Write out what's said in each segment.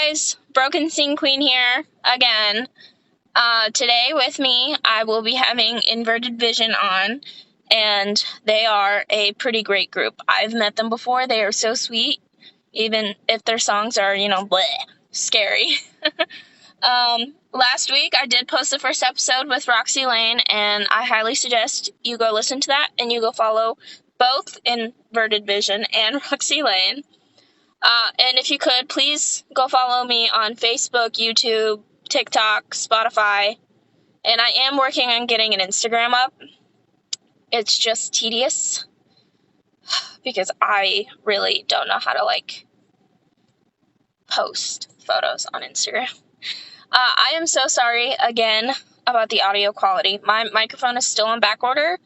guys, Broken Scene Queen here again. Today with me, I will be having Inverted Vision on, and they are a pretty great group. I've met them before. They are so sweet, even if their songs are, bleh, scary. Last week, I did post the first episode with Roxy Lane, and I highly suggest you go listen to that, and you go follow both Inverted Vision and Roxy Lane. And if you could, please go follow me on Facebook, YouTube, TikTok, Spotify. And I am working on getting an Instagram up. It's just tedious because I really don't know how to, post photos on Instagram. I am so sorry again about the audio quality. My microphone is still on back order.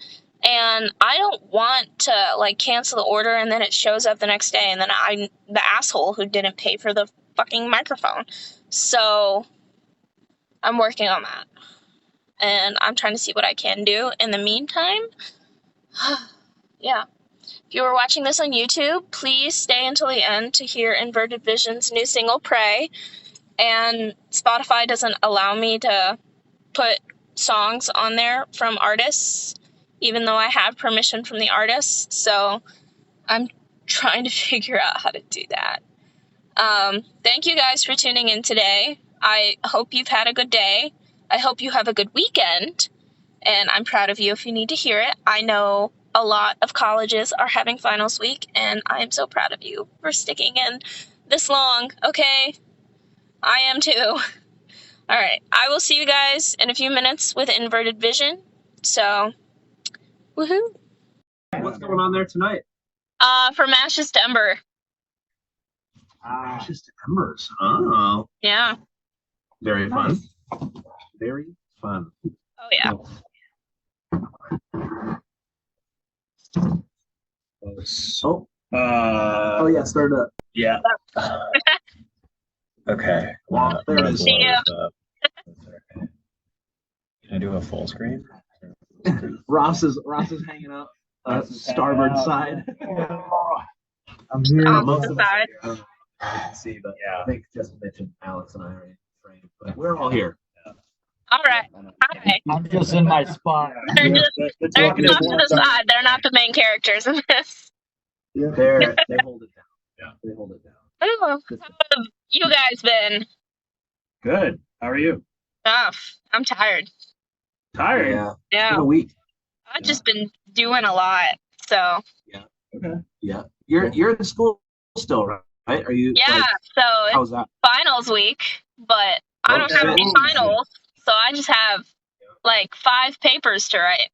And I don't want to, cancel the order and then it shows up the next day and then I'm the asshole who didn't pay for the fucking microphone. So, I'm working on that. And I'm trying to see what I can do in the meantime. Yeah. If you were watching this on YouTube, please stay until the end to hear Inverted Vision's new single, Pray. And Spotify doesn't allow me to put songs on there from artists, even though I have permission from the artist, so I'm trying to figure out how to do that. Thank you guys for tuning in today. I hope you've had a good day. I hope you have a good weekend, and I'm proud of you if you need to hear it. I know a lot of colleges are having finals week, and I am so proud of you for sticking in this long, okay? I am too. Alright, I will see you guys in a few minutes with Inverted Vision, so... woohoo! What's going on there tonight? From Ashes to Ember. Ashes to Embers. Oh. Yeah. Very fun. Very fun. Oh, yeah. So, oh, yeah, start up. Yeah. Okay. Wow, there it is. See you. Can I do a full screen? Ross is hanging out starboard side. I'm here. On most the of us side. I can see, but Yeah. I think just mentioned Alex and I are in frame, but we're all here. All right. Hi. I'm just in my spot. They're just they're off to the side. They're not the main characters in this. They hold it down. Yeah. They hold it down. Oh, how have you guys been? Good. How are you? Tough. I'm tired. Tired? Yeah. It's Yeah. been a week. I've just been doing a lot. So Okay. Yeah. You're in school still, right? Are you? yeah. So How's it's that? finals week, but I don't have any finals, so I just have 5 papers to write.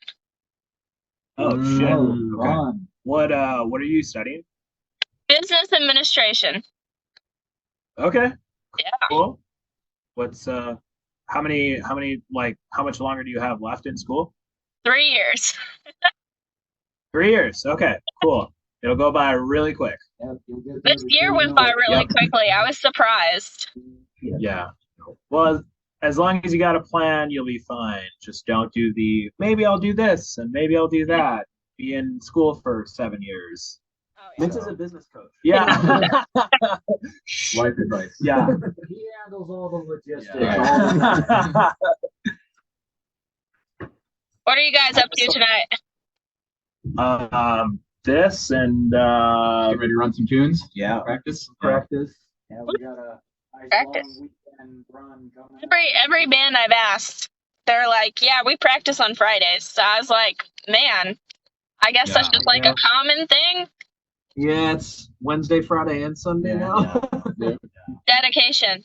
Oh shit. Okay. What are you studying? Business administration. Okay. Yeah. Cool. What's how much longer do you have left in school? 3 years. 3 years. Okay, cool. It'll go by really quick. This year went by really quickly. I was surprised. Yeah. Well, as long as you got a plan, you'll be fine. Just don't do maybe I'll do this and maybe I'll do that. Be in school for 7 years. Oh, Vince is a business coach. Yeah. Life advice. Yeah. He handles all the logistics. Yeah. What are you guys up to tonight? This and Get ready to run some tunes. yeah. Practice. Yeah, we got a nice Practice. long weekend run coming up. Every band I've asked, they're like, yeah, we practice on Fridays. So I was like, man, I guess that's just a common thing. Yeah, it's Wednesday, Friday, and Sunday now. Yeah. Dedication.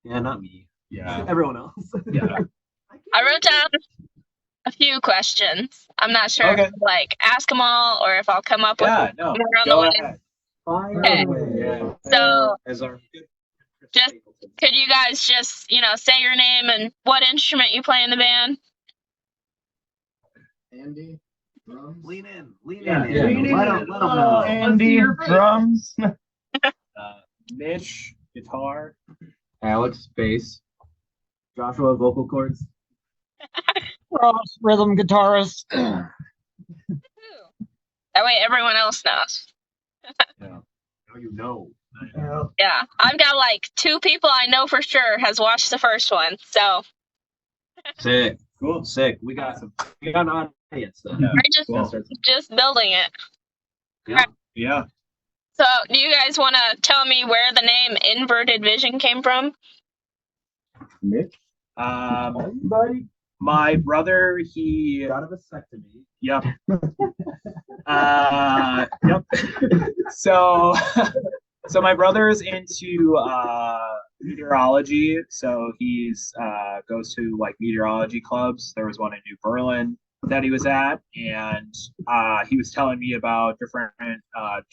Yeah, not me. Yeah. Everyone else. Yeah. I wrote down a few questions. I'm not sure Okay. if ask them all or if I'll come up with Yeah, no. more on the Go way. ahead. Fire Okay. away. Yeah. So As our Just- could you guys just, say your name and what instrument you play in the band? Andy, drums. Lean in. Yeah, in. yeah. Let 'em know. Andy, drums. Mitch, guitar. Alex, bass. Joshua, vocal cords. Ross, rhythm guitarist. That way everyone else knows. Now you know. Yeah, I've got like 2 people I know for sure has watched the first one. So Sick. Cool. Sick. We got an audience then. Yeah. we're just building it. Yeah. So do you guys want to tell me where the name Inverted Vision came from? Nick, Buddy. My brother, he. Got a vasectomy. Yep. Yep. So, so my brother is into meteorology. So he's goes to like meteorology clubs. There was one in New Berlin that he was at, and he was telling me about different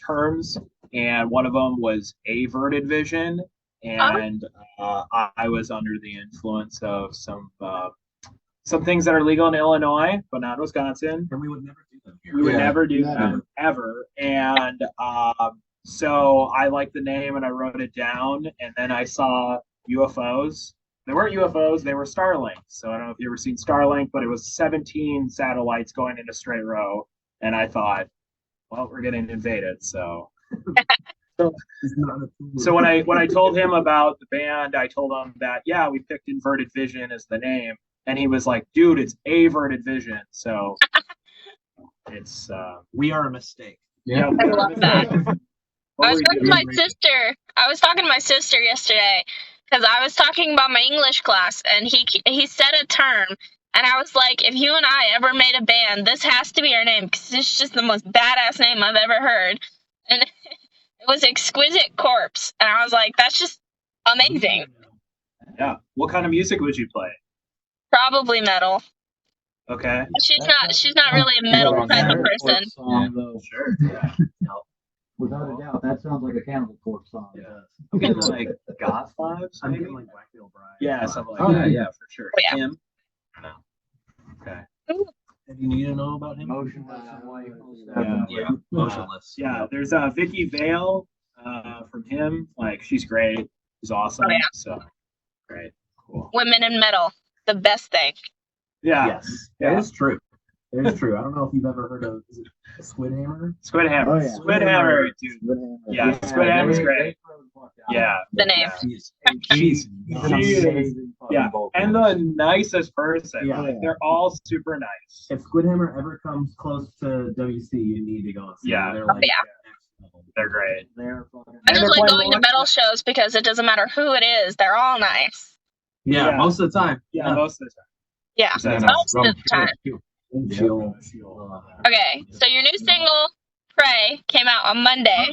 terms, and one of them was averted vision, and I was under the influence of some things that are legal in Illinois, but not in Wisconsin. And we would never do them here. We would Yeah, never do never. that ever. And so I liked the name and I wrote it down. And then I saw UFOs. They weren't UFOs, they were Starlink. So I don't know if you've ever seen Starlink, but it was 17 satellites going in a straight row. And I thought, well, we're getting invaded. So so when I told him about the band, I told him that, yeah, we picked Inverted Vision as the name. And he was like, dude, it's Averted Vision. So it's We are a mistake. yeah. I love that. What I was were you talking to doing? my sister. I was talking to my sister yesterday because I was talking about my English class, and he said a term, and I was like, if you and I ever made a band, this has to be our name because it's just the most badass name I've ever heard. And it was Exquisite Corpse, and I was like, that's just amazing. Yeah. What kind of music would you play? Probably metal. Okay. She's not really a metal type of person. Song, though. Sure. Yeah. Without a doubt, that sounds like a Cannibal Corpse song. Yeah. I'm getting like goth vibes, I'm maybe. getting like Blackfield Bride. Yeah, something like Oh, that. yeah. Yeah, for sure. Oh, yeah. Him. No. Okay. And you need to know about him? Motionless and white. Yeah. Motionless. Yeah. There's Vicky Vale from him. Like she's great. She's awesome. Oh, yeah. So great. Cool. Women in metal, the best thing. Yeah. Yes. Yeah. That is true. It is true. I don't know if you've ever heard of is it Squid Hammer? Squid Hammer. Oh, yeah. Squid Hammer, dude. Yeah, Squid Hammer's great. Yeah. The name. She's She is. amazing. Yeah. And the nicest person. Yeah. Like, they're all super nice. if Squid Hammer ever comes close to WC, you need to go and see Yeah. them. They're Oh, like yeah. next level. They're great. They're fucking. I just Ever like play going to Lord? metal shows because it doesn't matter who it is, they're all nice. Yeah, Yeah. most of the time. Yeah, most of the time. Yeah, Besides most of the time. She'll- Okay, so your new single, Pray, came out on Monday.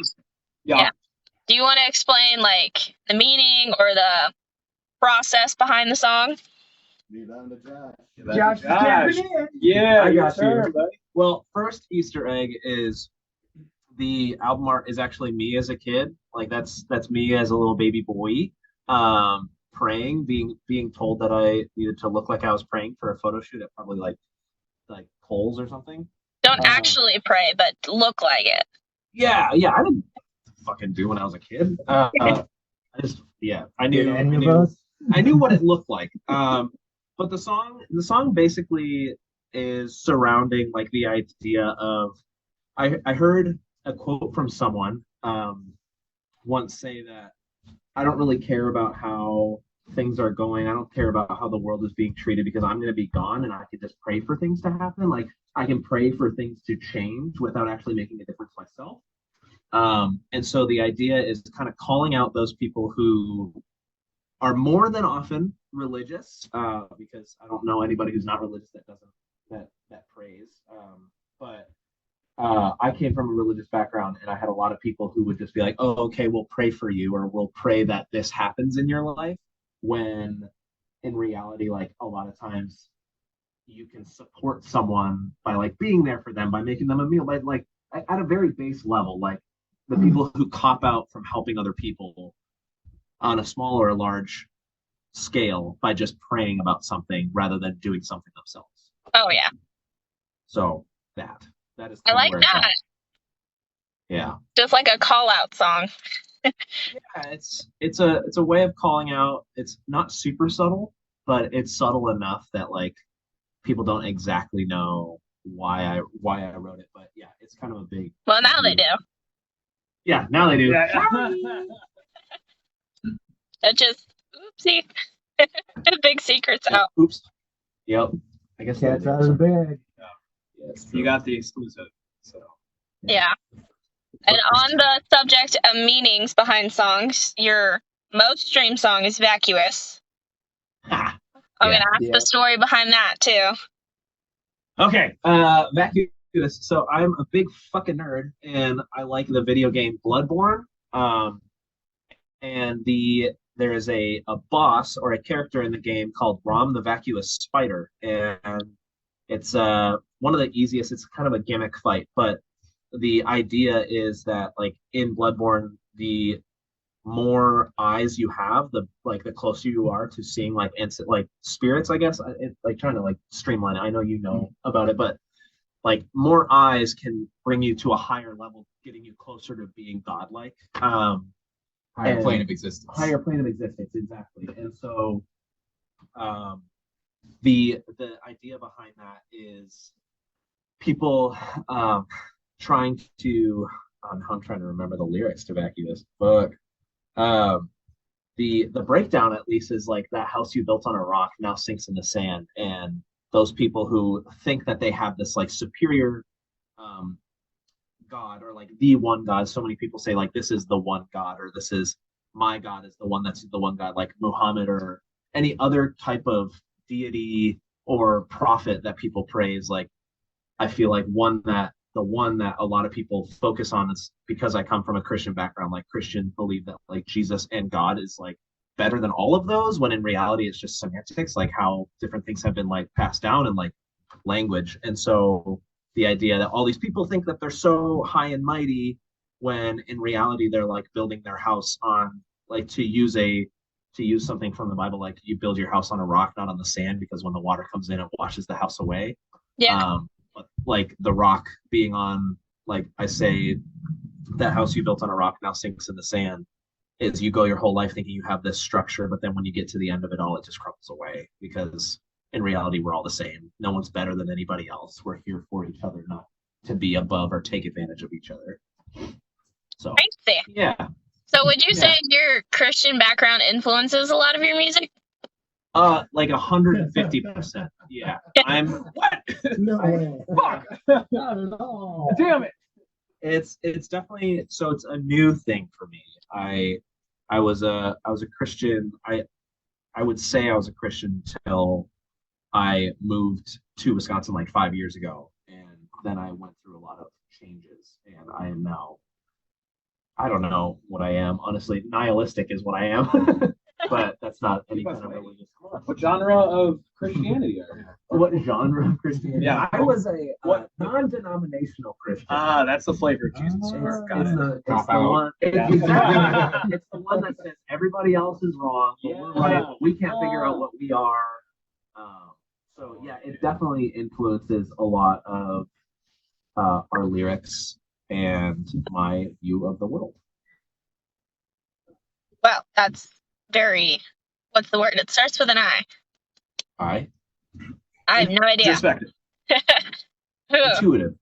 Yeah. Yeah. Do you want to explain, like, the meaning or the process behind the song? Josh. Josh. Yeah, I your got you. turn, buddy. Well, first Easter egg is the album art is actually me as a kid. Like that's me as a little baby boy, praying, being told that I needed to look like I was praying for a photo shoot at probably like Kohl's or something. Don't actually pray, but look like it. Yeah, I didn't fucking do when I was a kid. I just I knew what it looked like. But the song basically is surrounding like the idea of I heard a quote from someone once say that I don't really care about how things are going. I don't care about how the world is being treated because I'm going to be gone and I can just pray for things to happen. Like I can pray for things to change without actually making a difference myself. And so the idea is kind of calling out those people who are more than often religious, because I don't know anybody who's not religious that prays. But I came from a religious background, and I had a lot of people who would just be like, "Oh, okay, we'll pray for you, or we'll pray that this happens in your life." When in reality, like a lot of times, you can support someone by like being there for them, by making them a meal, by like at a very base level, like the people who cop out from helping other people on a small or a large scale by just praying about something rather than doing something themselves. Oh, yeah. So that is I kinda like where it's that. at. Yeah. Just like a call out song. Yeah, it's a way of calling out. It's not super subtle, but it's subtle enough that like people don't exactly know why I wrote it. But yeah, it's kind of a big Well, now they do. Yeah, now they do. Yeah. That just, oopsie. Big secrets Yeah, out. oops. Yep. I guess Cat's out of the bag. Yes, You got the exclusive. So Yeah. And on the subject of meanings behind songs, your most streamed song is Vacuous. Ha. I'm Yeah. gonna ask the story behind that too. Okay, Vacuous. So I'm a big fucking nerd, and I like the video game Bloodborne. And there is a boss or a character in the game called Rom the Vacuous Spider, and it's one of the easiest. It's kind of a gimmick fight, but the idea is that like in Bloodborne, the more eyes you have, the closer you are to seeing like instant like spirits. I guess like trying to like streamline it. I know you know about it, but like more eyes can bring you to a higher level, getting you closer to being godlike. Higher plane of existence. Higher plane of existence, exactly. And so, the idea behind that is people trying to. I'm trying to remember the lyrics to Vacuous. Fuck. The breakdown at least is like that house you built on a rock now sinks in the sand, and those people who think that they have this like superior God or like the one God. So many people say like this is the one God or this is my God is the one that's the one God, like Muhammad or any other type of deity or prophet that people praise. Like I feel like the one that a lot of people focus on is because I come from a Christian background. Like Christians believe that like Jesus and God is like better than all of those, when in reality it's just semantics, like how different things have been like passed down in like language. And so the idea that all these people think that they're so high and mighty when in reality they're like building their house on like to use something from the Bible, like you build your house on a rock, not on the sand, because when the water comes in, it washes the house away. Yeah. But like the rock being on, like I say, that house you built on a rock now sinks in the sand, is you go your whole life thinking you have this structure, but then when you get to the end of it all, it just crumbles away, because in reality, we're all the same. No one's better than anybody else. We're here for each other, not to be above or take advantage of each other. So, I see. yeah. So would you say your Christian background influences a lot of your music? Like 150%. Yeah. I'm what? No. fuck. Not at all. Damn it. It's definitely, so it's a new thing for me. I was a Christian. I would say I was a Christian until I moved to Wisconsin like 5 years ago, and then I went through a lot of changes, and I am now, I don't know what I am, honestly. Nihilistic is what I am, but that's not any kind of religious. What genre of Christianity are you? What genre of Christianity? Yeah. I was a non-denominational Christian. That's the flavor of Jesus. It's, Got it's it. the, it's Cop the out. one. It's the one that says everybody else is wrong, but we're right. But we can't figure out what we are. So yeah, it definitely influences a lot of our lyrics and my view of the world. Well, that's very, what's the word? It starts with an I. I have no idea. Respect it. intuitive.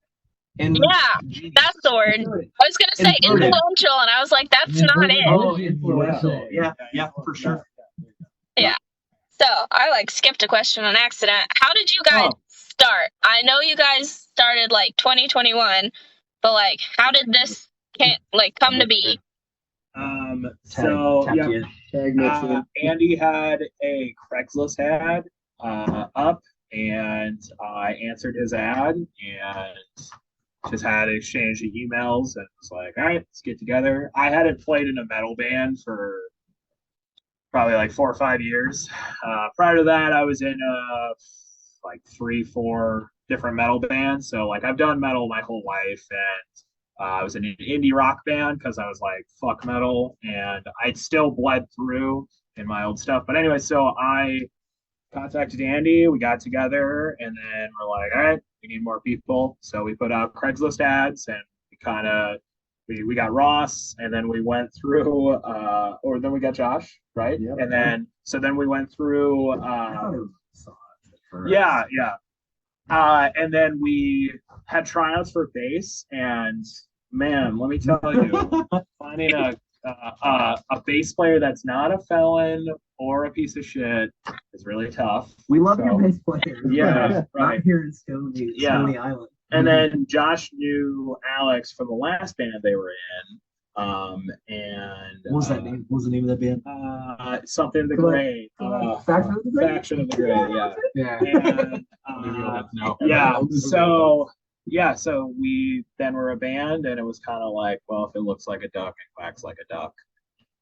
And Yeah, that's the word. I was gonna say Inverted. influential, and I was like, that's not it. Oh, influential. Yeah, for sure. So I like skipped a question on accident. How did you guys start? I know you guys started like 2021, but like, how did this come to be? So yeah, Tag next in. Andy had a Craigslist ad up, and I answered his ad and just had an exchange of emails, and was like, all right, let's get together. I hadn't played in a metal band for probably like 4 or 5 years. Prior to that, I was in like 3-4 different metal bands. So like I've done metal my whole life, and I was in an indie rock band because I was like, fuck metal, and I'd still bled through in my old stuff. But anyway, so I contacted Andy, we got together, and then we're like, all right, we need more people. So we put out Craigslist ads, and we got Ross, and then we went through, or then we got Josh, right? Yep. And then, so then we went through, yeah. And then we had tryouts for bass, and Man, let me tell you, finding a bass player that's not a felon or a piece of shit is really tough. We love So, your bass player. Yeah, right. Not here in Stony, Yeah. Stony Island. And then Josh knew Alex from the last band they were in. And What was that name? What was the name of that band? Something of the Gray. Faction of the Gray? Faction of the Gray, yeah. Yeah. And, No. so we then were a band, and it was kind of like, well, if it looks like a duck, it quacks like a duck.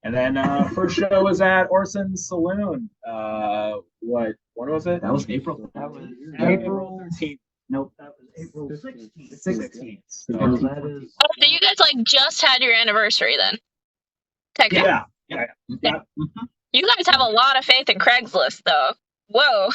And then first show was at Orson's Saloon. When was it? That was April. That was April 13th. Nope, that was April 16th. 16th. So So, that is. Oh, so you guys like just had your anniversary then? Technically. yeah. You guys have a lot of faith in Craigslist, though. Whoa.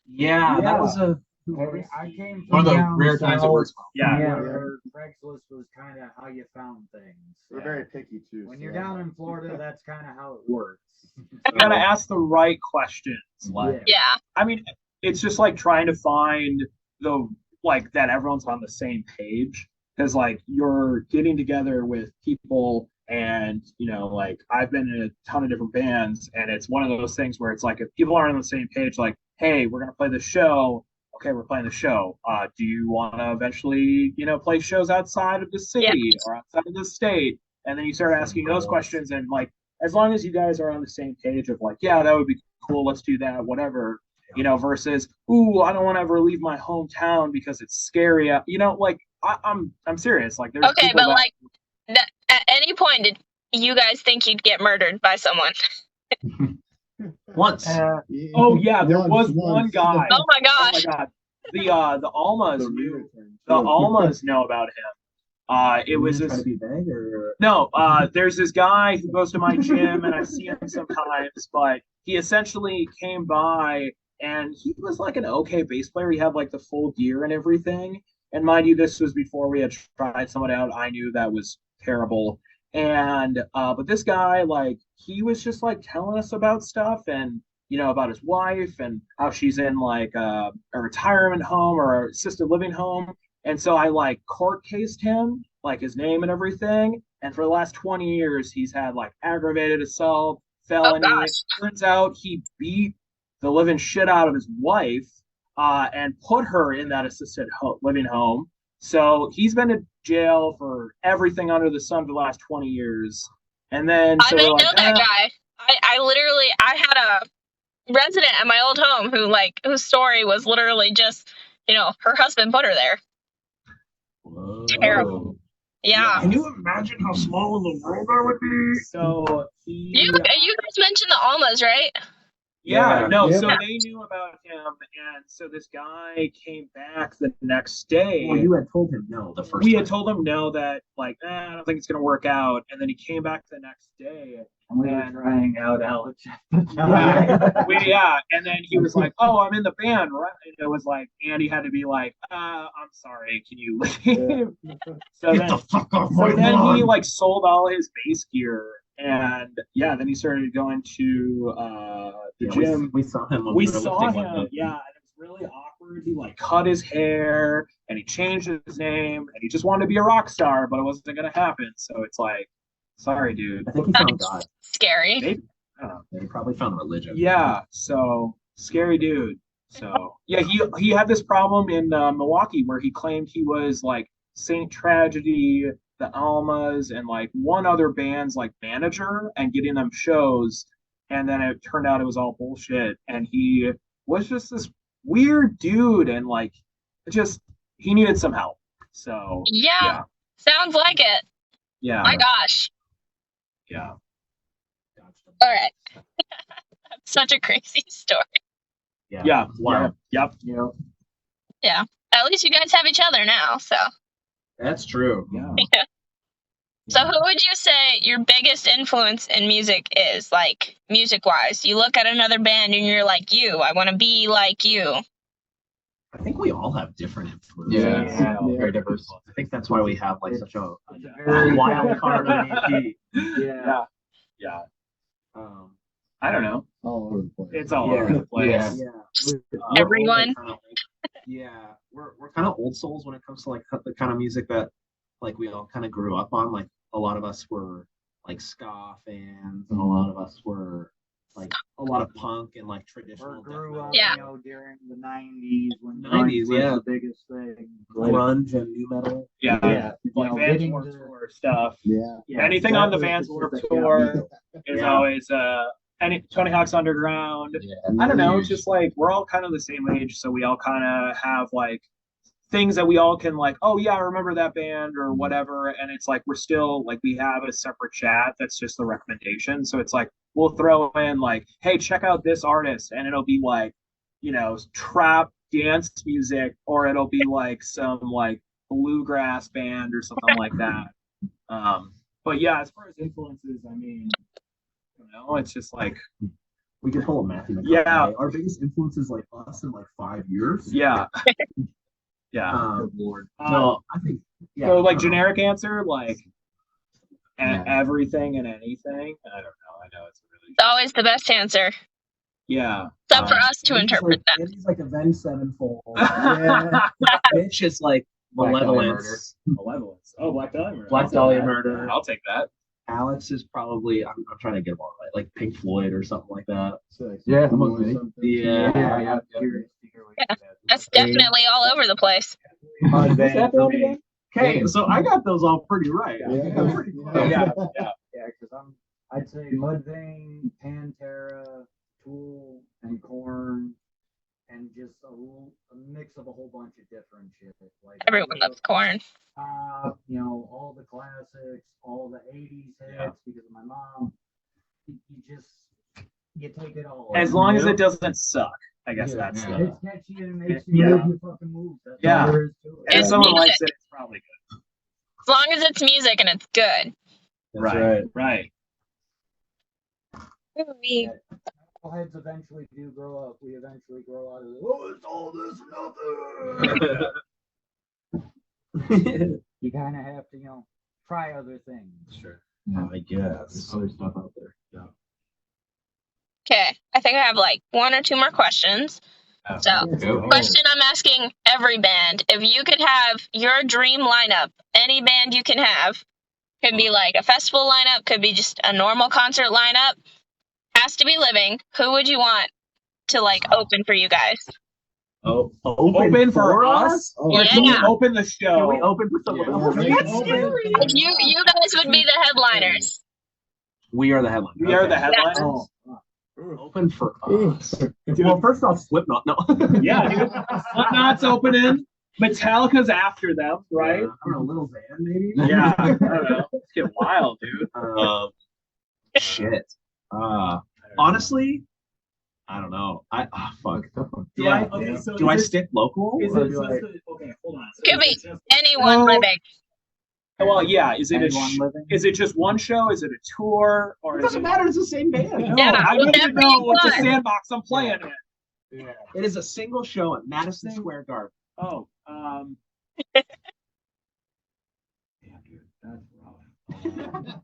Yeah, that was a. I came One from of the down rare times it south. works well. Yeah. Where Craigslist was kind of how you found things. We're very picky too. When so- you're down in Florida, that's kind of how it works. You gotta ask the right questions. Like, Yeah. I mean, it's just like trying to find that everyone's on the same page, because like you're getting together with people, and like I've been in a ton of different bands, and it's one of those things where it's like if people aren't on the same page, like, hey, we're gonna play the show. Okay, we're playing the show. Do you want to eventually, play shows outside of the city or outside of the state? And then you start asking those questions, and like, as long as you guys are on the same page of like, yeah, that would be cool, let's do that, whatever, versus, ooh, I don't want to ever leave my hometown because it's scary. Like I'm serious. Like, there's Okay, people but that, like, at any point did you guys think you'd get murdered by someone? Once. oh yeah, there was one guy. Oh my Oh my gosh. god, the Almas knew. The Almas know about him. It was trying this. to be vague or No, there's this guy who goes to my gym, and I see him sometimes, but he essentially came by, and he was like an okay bass player. He had like the full gear and everything. And mind you, this was before we had tried someone out. I knew that was terrible. And but this guy, like, he was just like telling us about stuff, and about his wife, and how she's in like a retirement home or assisted living home. And so I like court cased him, like his name and everything. And for the last 20 years, he's had like aggravated assault, felony. gosh. Turns out he beat the living shit out of his wife, and put her in that assisted living home. So he's been to jail for everything under the sun for the last 20 years. And then I so may they're know like, that guy. I had a resident at my old home whose story was literally just, her husband put her there. Terrible. Yeah. Can you imagine how small of the world I would be? So You guys mentioned the Almas, right? Yeah, no, Yeah. so they knew about him, and so this guy came back the next day. Well, you had told him no the first We time. had told him no, that like, I don't think it's gonna work out, and then he came back the next day. And we were trying out Alex. Yeah, and then he was like, "Oh, I'm in the band," right? And it was like Andy had to be like, "I'm sorry, can you leave?" So Get then, the fuck off so my then lawn. he like sold all his bass gear, and yeah, then he started going to the gym. We saw him. When We were saw lifting one him, day. yeah, and it was really awkward. He like cut his hair, and he changed his name, and he just wanted to be a rock star, but it wasn't gonna happen. So it's like, sorry, dude. I think he found God. Scary. Maybe. I don't know. He probably found religion. Yeah, so scary dude. So yeah, he had this problem in Milwaukee where he claimed he was like Saint Tragedy, the Almas, and like one other band's like manager and getting them shows, and then it turned out it was all bullshit. And he was just this weird dude, and like he needed some help. So Yeah. Sounds like it. yeah, My gosh. yeah. All right. That's such a crazy story. Yeah. Wow. Yep. Yeah. At least you guys have each other now, so. That's true. Yeah. So who would you say your biggest influence in music is, like, music-wise? You look at another band and you're like, I want to be like you. I think we all have different influences. Yeah. Very diverse. I think that's why we have like such a very wild card of an EP. Yeah. Yeah. Um, I don't know. All over the place. It's all Yeah. over the place. Yeah. Everyone. yeah, we're kind of old souls when it comes to like the kind of music that like we all kind of grew up on. Like a lot of us were like ska fans, and a lot of us were like a lot of punk and like traditional. Or grew up, Yeah. you know, during the 90s when 90s, grunge was yeah. the biggest thing. grunge and new metal. Yeah. Yeah, you Like know, Vans getting Warped the- Tour stuff. Yeah. yeah, Anything on the that Vans was Warped just- Tour is Yeah. always any Tony Hawk's Underground. I don't know, it's just like we're all kind of the same age, so we all kind of have like things that we all can like, oh yeah, I remember that band or whatever, and it's like we're still like we have a separate chat that's just the recommendation. So it's like we'll throw in like, hey, check out this artist, and it'll be like, you know, trap dance music, or it'll be like some like bluegrass band or something like that. But yeah, as far as influences, I mean, you know, it's just like We could pull a Matthew McConaughey. Yeah. Our biggest influence is like us in like 5 years. yeah, yeah. Um, Lord. no, I think. Yeah. So like I don't know. generic answer, like Yeah. everything and anything. I don't know. I know it's really It's always the best answer. yeah. It's up for us to Andy's interpret like, that. Andy's like Avenged Sevenfold. Yeah. Mitch is like Black Dahlia Malevolence. Malevolence. Oh, Black Dahlia Murder. Black I'll take Dahlia that. Murder. I'll take that. Alex is probably I'm trying to get them all right, like Pink Floyd or something like that. So, like, Yeah, some among many. something. Yeah. Yeah, curious to hear what you said. That's definitely all over the place. Mudvayne for me. Okay, so I got those all pretty right. Yeah. Pretty close. Yeah, yeah. Yeah, because I'd say Mudvayne, Pantera, Tool, and Korn, and just a mix of a whole bunch of different shit. Like Everyone loves corn. you know, all the classics, all the '80s hits because of my mom. You take it all. As in, long you as know? it doesn't suck. I guess Yeah, that's yeah. the. It's catchy and it makes you Yeah. move your fucking moves. That's Yeah. all there is to it. And if It's someone music. likes it, it's probably good. As long as it's music and it's good. That's right. Right. We- Heads eventually do grow up. We eventually grow out of it. Oh, it's all this and nothing. You kind of have to, you know, try other things. Sure. I guess. Other stuff out there. Yeah. Okay, I think I have like one or two more questions. So, Go. question I'm asking every band: if you could have your dream lineup, any band you can have, could be like a festival lineup, could be just a normal concert lineup, has to be living. Who would you want to like open for you guys? Oh, Open for us? Oh, Or Yeah. can we open the show? Can we open for someone Yeah, else? we're That's making- scary. You guys would be the headliners. We are the headline. We are the Okay. headliners. Open for us. Well, first off, Slipknot. No. Yeah, dude. Slipknot's opening. Metallica's after them, right? I don't know, Little Van maybe. Yeah. I don't know. Let's get wild, dude. Shit. Honestly, I don't know. Fuck. Do I, Yeah. okay, so Do I is it- stick local? Is or it do just I- okay, hold on. So Could is be it just- anyone Oh. living. Well, yeah. Is it Anyone living? is it just one show? Is it a tour? Or It is doesn't it matter. It's the same band. No, Yeah, I need to whatever know you what's the want. sandbox I'm playing in. Yeah. It is a single show at Madison Square Garden. Oh, Damn, dude. That's rough.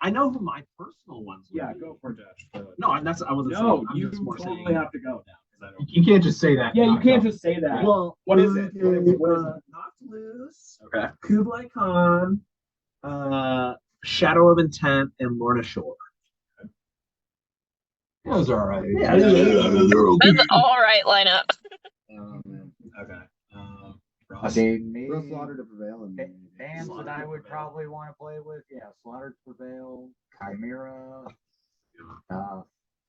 I know who my personal ones would yeah, be. go for Josh. No, I wasn't No, saying. I'm you just more totally saying. have to go now. 'Cause I don't. You can't just say that. Yeah, you Knock can't out. just say that. Well, What is it? What is it? Knocked Loose, Okay. Kublai Khan, Shadow of Intent, and Lorna Shore. That was all right. Yeah, That's an all right lineup. Okay. I Ross. mean, maybe Rough Slaughter to Prevail and bands that I would probably want to play with. Yeah, Slaughter to Prevail, Chimera,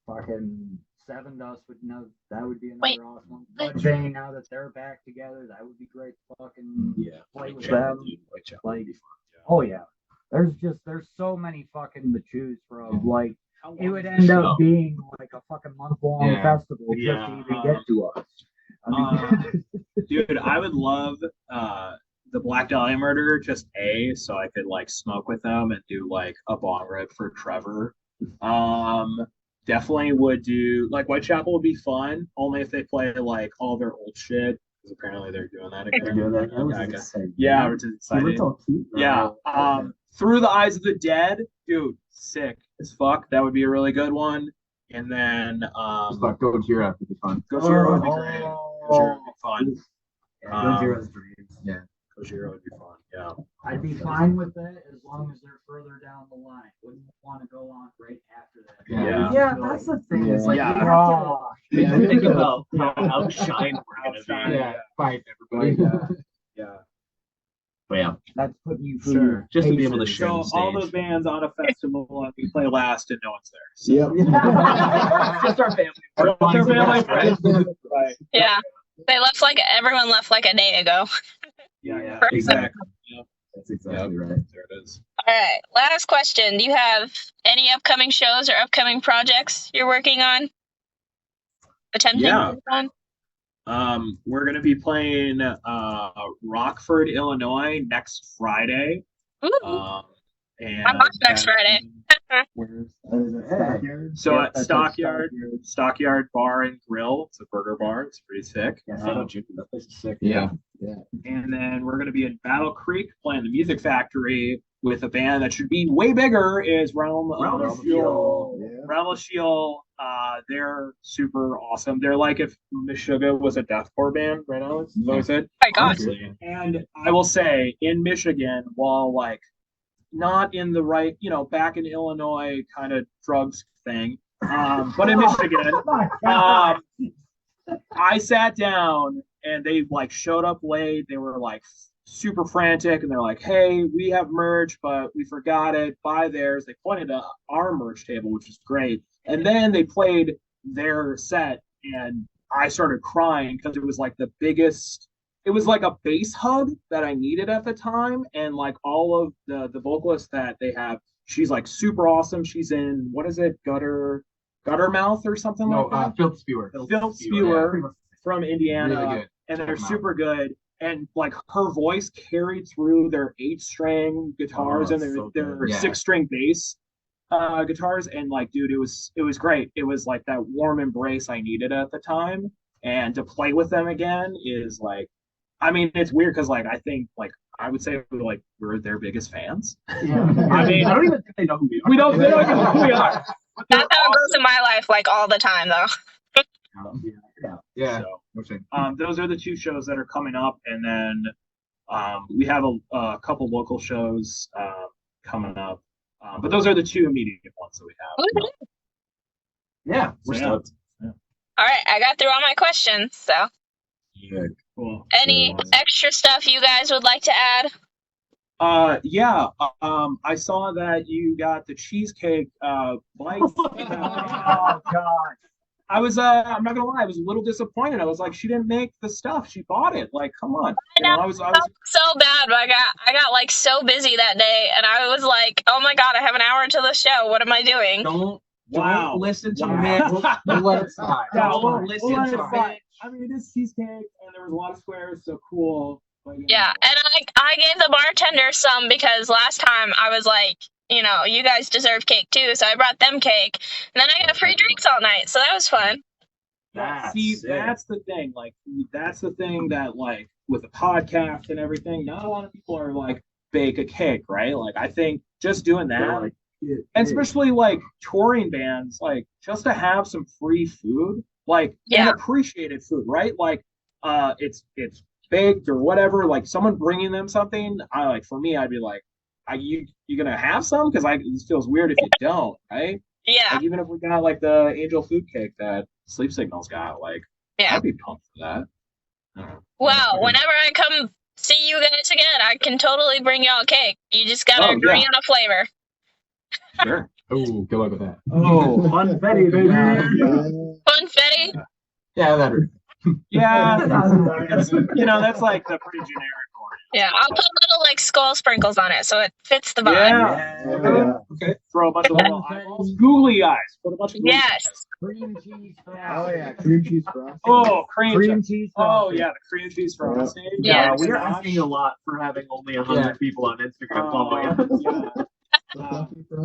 fucking Seven Dust would know that would be another Wait, awesome one. but- Mudvayne, now that they're back together, that would be great. To fucking Yeah. play with Whitechapel, them. dude, Whitechapel Like, would be fun. oh yeah, there's so many fucking to choose from. Like, How it long would is end the up show? being like a fucking month-long Yeah. festival just Yeah. to even get to us. I mean, Dude, I would love the Black Dahlia Murder, just so I could like smoke with them and do like a bong rip for Trevor. Definitely would do like Whitechapel would be fun, only if they play like all their old shit. Because apparently they're doing that again. They're doing that. That was Yeah, I guess. exciting. Yeah, we're just He excited. looked all cute. Yeah. Through the Eyes of the Dead, dude, sick as fuck. That would be a really good one. And then Just like Gojira would be fun. Gojira would be great. Gojira would be fun. Yeah, Gojira's dreams. Yeah. Kojiro would be fun. Yeah. I'd be fine with that as long as they're further down the line. Wouldn't want to go on right after that. Yeah. Yeah, that's the thing. It's like Yeah. you have to Think about how outshined we're gonna Outshine. be. Yeah, fight everybody. Yeah. But yeah, that's putting you through. Sure. just to be able to paces. share So the stage. all those bands on a festival and we play last and no one's there. So Yep. just our family. Just our family friends. Right. Yeah. Everyone left like a day ago. Yeah. Exactly. Yep. That's exactly right. There it is. All right. Last question. Do you have any upcoming shows or upcoming projects you're working on? Attempting Yeah. to work on? We're gonna be playing Rockford, Illinois next Friday. Ooh. And I'm off next Friday. Where's So at Stockyard Bar and Grill. It's a burger bar. It's pretty sick. That place is sick. Yeah. And then we're gonna be in Battle Creek playing the Music Factory with a band that should be way bigger. Is Realm of Steel. Yeah. Realm of Steel. They're super awesome. They're like if Meshuggah was a deathcore band, right, Alex? Is that what I said? My God. And I will say, in Michigan, while like not in the right, back in Illinois kind of drugs thing, but in Michigan, I sat down and they like showed up late. They were like super frantic and they're like, "Hey, we have merch, but we forgot it. Buy theirs." They pointed to our merch table, which is great. And then they played their set and I started crying because it was like the biggest. It was like a bass hug that I needed at the time, and like all of the vocalists that they have, she's like super awesome. She's in what is it, Guttermouth or something like that. Filth Spewer. Filth Spewer from Indiana, Really good. and they're Check 'em out. super good. And like her voice carried through their 8-string guitars and their so their good. Yeah. 6-string bass guitars, and like, dude, it was great. It was like that warm embrace I needed at the time, and to play with them again is like. I mean, it's weird because, like, I think, like, I would say, like, we're their biggest fans. Yeah. I mean, I don't even think they know who we are. they don't even know who we are. But they're That's how it goes in my life, like all the time, though. Yeah. So, Okay. those are the 2 shows that are coming up, and then we have a couple local shows coming up. But those are the 2 immediate ones that we have. Yeah, we're So, stoked. All right. I got through all my questions. So, Yeah. Cool. any extra stuff you guys would like to add? Yeah. I saw that you got the cheesecake bites. Oh God. I was I'm not gonna lie, I was a little disappointed. I was like, she didn't make the stuff, she bought it. Like, come on. I was So bad, but I got like so busy that day, and I was like, oh my God, I have an hour until the show. What am I doing? Wow. listen to Wow. Mitch. We'll let it slide. Yeah, Don't listen we'll let to it slide. I mean, it is cheesecake, and there was a lot of squares, so cool. But, Yeah, and I gave the bartender some because last time I was like, you guys deserve cake too, so I brought them cake, and then I got free drinks all night, so that was fun. See, sick. that's the thing. Like, that's the thing that, like, with a podcast and everything, not a lot of people are like, bake a cake, right? Like, I think just doing that, and especially like touring bands, like, just to have some free food, like, and appreciated food, right? Like, it's baked or whatever. Like, someone bringing them something, for me, I'd be like, you gonna have some? Because it feels weird if you don't, right? Yeah, Like, even if we got like the angel food cake that Sleep Signal's got, like, yeah. I'd be pumped for that. Well, whenever I come see you guys again, I can totally bring y'all cake. You just gotta Oh, agree yeah. on a flavor. Sure. Oh, good luck with that. Oh, funfetti, baby. Funfetti? Yeah, that. Yeah, that's like the pretty generic one. Yeah, I'll put little like skull sprinkles on it so it fits the vibe. Yeah. Okay. Throw a bunch of little eyeballs. Googly eyes. Put a bunch of googly Yes. eyes. Cream cheese Oh frosting. yeah, cream cheese frosting. Oh, cream cheese Oh frosting. yeah, the cream cheese frosting. Yeah. We are asking a lot for having only 100 people on Instagram following us.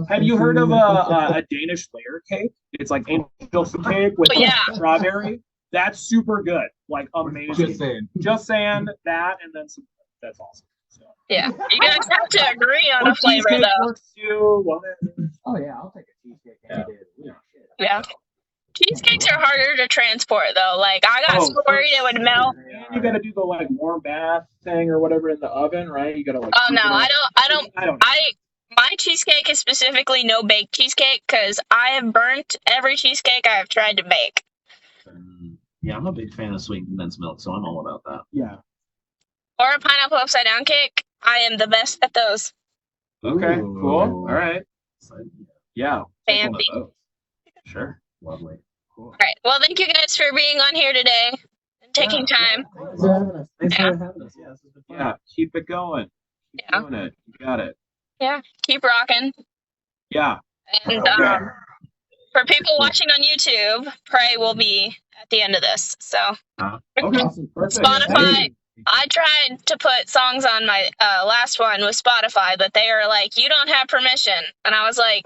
Have you heard of a Danish layer cake? It's like angel food cake with Oh, yeah. strawberry. That's super good. Like, amazing. Just saying. That, and then some. That's awesome. So. Yeah. You guys have to agree on a flavor Cheesecake though. works too. Whatever. Oh yeah, I'll take a cheesecake any day. of the week. Shit. Yeah. Cheesecakes are harder to transport though. Like I got so worried it would melt. Yeah. you gotta do the like warm bath thing or whatever in the oven, right? You gotta like. Oh no, I don't. My cheesecake is specifically no bake cheesecake because I have burnt every cheesecake I have tried to bake. Yeah, I'm a big fan of sweet condensed milk, so I'm all about that. Yeah. Or a pineapple upside down cake. I am the best at those. Okay. Ooh. Cool. All right. Yeah. take one of Fancy. those. Sure. Lovely. Cool. All right. Well, thank you guys for being on here today and taking time. Thanks for having us. Thanks Yeah. for having us. Yeah, this has been fun. Yeah. Keep it going. Keep Yeah. doing it. You got it. Yeah. Keep rocking. Yeah. And Okay. for people watching on YouTube, Pray will be at the end of this. So Okay. Awesome. Perfect. Spotify. I tried to put songs on my last one with Spotify, but they are like, you don't have permission. And I was like,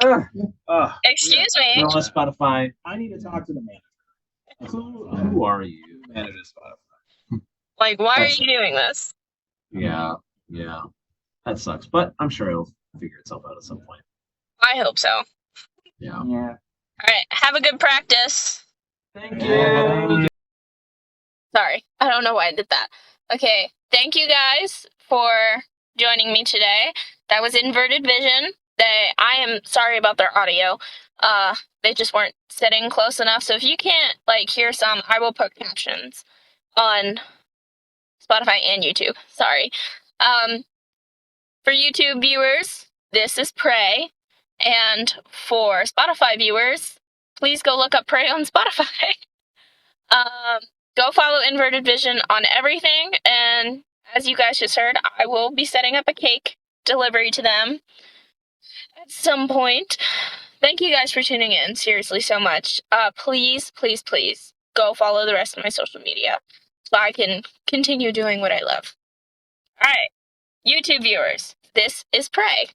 excuse me. You know what, Spotify? I need to talk to the manager. Who are you? Who manages Spotify? Like, why are That's- you doing this? Yeah. That sucks, but I'm sure it'll figure itself out at some point. I hope so. All Yeah. Yeah. right. Have a good practice. Thank you. Sorry. I don't know why I did that. Okay. Thank you guys for joining me today. That was Inverted Vision. I am sorry about their audio. They just weren't sitting close enough. So if you can't hear some, I will put captions on Spotify and YouTube. Sorry. For YouTube viewers, this is Pray. And for Spotify viewers, please go look up Pray on Spotify. Go follow Inverted Vision on everything. And as you guys just heard, I will be setting up a cake delivery to them at some point. Thank you guys for tuning in. Seriously, so much. Please go follow the rest of my social media so I can continue doing what I love. All right, YouTube viewers, this is Pray.